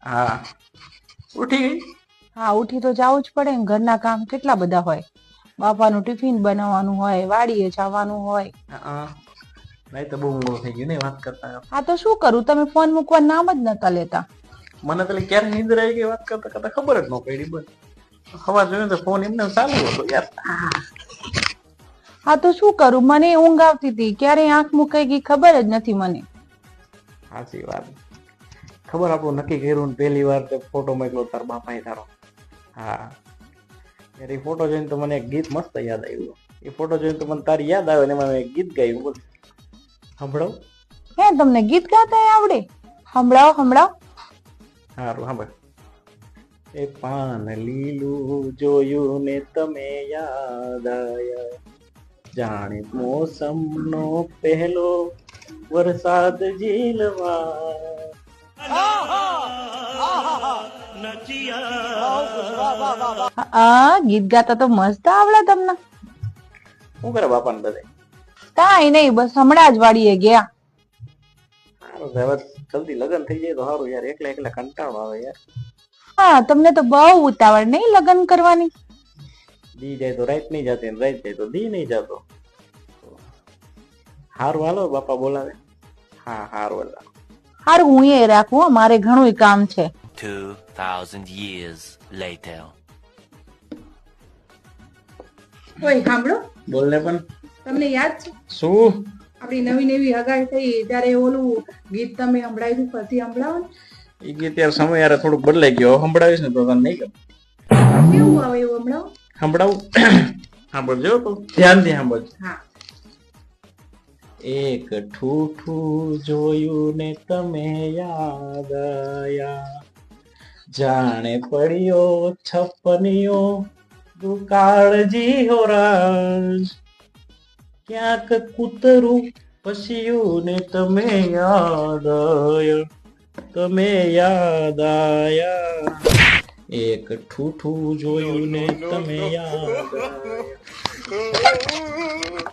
હા ઉઠી ગઈ. હા, ઉઠી તો જાવું જ પડે ને, ઘરના કામ કેટલા બધા હોય. બાપાનું ટિફિન બનાવવાનું હોય, વાડીએ જવાનું હોય. હા નહીં તો બહુ મોડું થઈ ગયું ને વાત કરતા. હા તો શું કરું, તમે ફોન મૂકવા નામ જ નતા લેતા. મને તો ક્યારે નીંદર આવી ગઈ વાત કરતા કરતા ખબર જ ન પડી. બસ ખબર જોયું તો ફોન એમને ચાલુ હતો યાર. હા તો શું કરું, મને ઊંઘ આવતી હતી, ક્યારે આંખ મુકાઈ ગઈ ખબર જ નથી મને. સાચી વાત. ખબર આપણું નક્કી કર્યું પહેલી વાર તે ફોટો મોકલો તાર બાપાએ તારો. હા ત્યારે એ ફોટો જોઈને તો મને એક ગીત મસ્ત યાદ આવ્યું. એ ફોટો જોઈને તો મને તારી યાદ આવે ને એમાં મેં એક ગીત ગાયું. બોલ સાંભળો. હે, તમને ગીત ગાતા આવડે? સંભળાવો સંભળાવો. સારું સાંભળ. એ પાન લીલું જોયું ને તમે યાદ આયા, જાણે મોસમનો પહેલો વરસાદ ઝીલવા. ગીત ગાતા તો મસ્ત આવડે તમને. શું કરે બાપા ને બધે? કાંઈ નહીં, બસ હમણાં જ વાડીએ ગયા. સારું હવે જલ્દી લગ્ન થઈ જાય તો સારું યાર. એકલા એકલા કંટાળો આવે યાર. હા, તમને તો બહુ ઉતાવળ નહીં લગ્ન કરવાની. દી જાય તો રાત નહીં જતી, રાત જાય તો દી નહીં જતો. હારું હાલો, બાપા બોલાવે. હા હારું હાલો. હારું, હું એ રાખું હો, મારે ઘણું કામ છે. 2000 years later. ઓય સાંભળો. બોલ ને. પણ તમને યાદ છે શું આપણી નવી નવી હગાઈ થઈ ત્યારે ઓલું ગીત તમે સંભળાવ્યું, પછી સંભળાવો ને. એ ગીત યાર સમય યાર થોડુંક બદલાઈ ગયો. સંભળાવીશ ને તો તને નહીં ગમે. કેવું આવે એવું સંભળાવો. સંભળાવું. સાંભળજો તો ધ્યાનથી સાંભળજો. હા. એક ઠૂઠું જોયું ને તમે યાદ આયા, જાણે પડ્યો છપનિયો દુકાળજી હોરા, ક્યાંક કૂતરું પસ્યું ને તમે યાદ આયા, તમે યાદ આયા. એક ઠૂઠું જોયું ને તમે યાદ આયા.